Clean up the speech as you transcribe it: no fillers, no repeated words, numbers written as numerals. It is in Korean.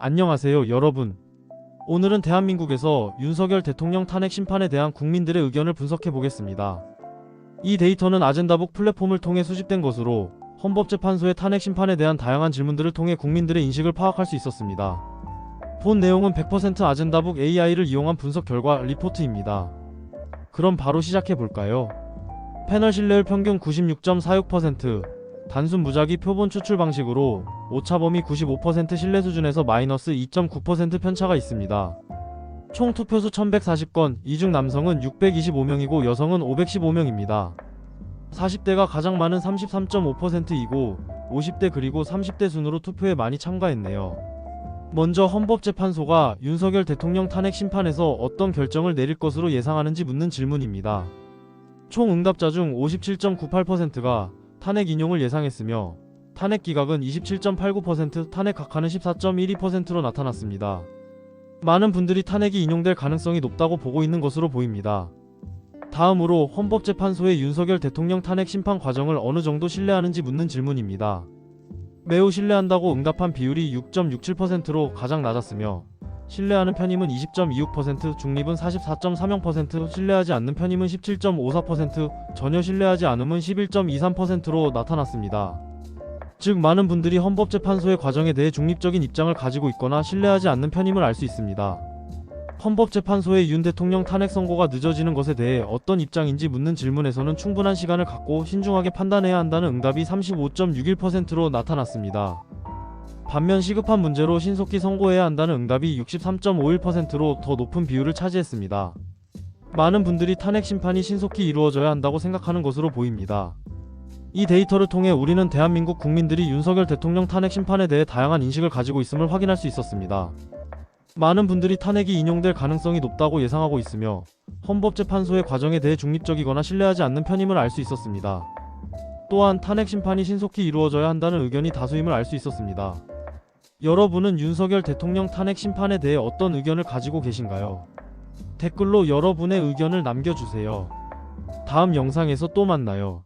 안녕하세요, 여러분. 오늘은 대한민국에서 윤석열 대통령 탄핵 심판에 대한 국민들의 의견을 분석해 보겠습니다. 이 데이터는 아젠다북 플랫폼을 통해 수집된 것으로 헌법재판소의 탄핵 심판에 대한 다양한 질문들을 통해 국민들의 인식을 파악할 수 있었습니다. 본 내용은 100% 아젠다북 AI를 이용한 분석 결과 리포트입니다. 그럼 바로 시작해 볼까요? 패널 신뢰율 평균 96.46%, 단순 무작위 표본 추출 방식으로 오차 범위 95% 신뢰 수준에서 마이너스 2.9% 편차가 있습니다. 총 투표수 1140건, 이 중 남성은 625명이고 여성은 515명입니다. 40대가 가장 많은 33.5%이고 50대 그리고 30대 순으로 투표에 많이 참가했네요. 먼저 헌법재판소가 윤석열 대통령 탄핵 심판에서 어떤 결정을 내릴 것으로 예상하는지 묻는 질문입니다. 총 응답자 중 57.98%가 탄핵 인용을 예상했으며 탄핵 기각은 27.89%, 탄핵 각하는 14.12%로 나타났습니다. 많은 분들이 탄핵이 인용될 가능성이 높다고 보고 있는 것으로 보입니다. 다음으로 헌법재판소의 윤석열 대통령 탄핵 심판 과정을 어느 정도 신뢰하는지 묻는 질문입니다. 매우 신뢰한다고 응답한 비율이 6.67%로 가장 낮았으며 신뢰하는 편임은 20.26%, 중립은 44.30%, 신뢰하지 않는 편임은 17.54%, 전혀 신뢰하지 않음은 11.23%로 나타났습니다. 즉 많은 분들이 헌법재판소의 과정에 대해 중립적인 입장을 가지고 있거나 신뢰하지 않는 편임을 알 수 있습니다. 헌법재판소의 윤 대통령 탄핵 선고가 늦어지는 것에 대해 어떤 입장인지 묻는 질문에서는 충분한 시간을 갖고 신중하게 판단해야 한다는 응답이 35.61%로 나타났습니다. 반면 시급한 문제로 신속히 선고해야 한다는 응답이 63.51%로 더 높은 비율을 차지했습니다. 많은 분들이 탄핵 심판이 신속히 이루어져야 한다고 생각하는 것으로 보입니다. 이 데이터를 통해 우리는 대한민국 국민들이 윤석열 대통령 탄핵 심판에 대해 다양한 인식을 가지고 있음을 확인할 수 있었습니다. 많은 분들이 탄핵이 인용될 가능성이 높다고 예상하고 있으며 헌법재판소의 과정에 대해 중립적이거나 신뢰하지 않는 편임을 알 수 있었습니다. 또한 탄핵 심판이 신속히 이루어져야 한다는 의견이 다수임을 알 수 있었습니다. 여러분은 윤석열 대통령 탄핵 심판에 대해 어떤 의견을 가지고 계신가요? 댓글로 여러분의 의견을 남겨주세요. 다음 영상에서 또 만나요.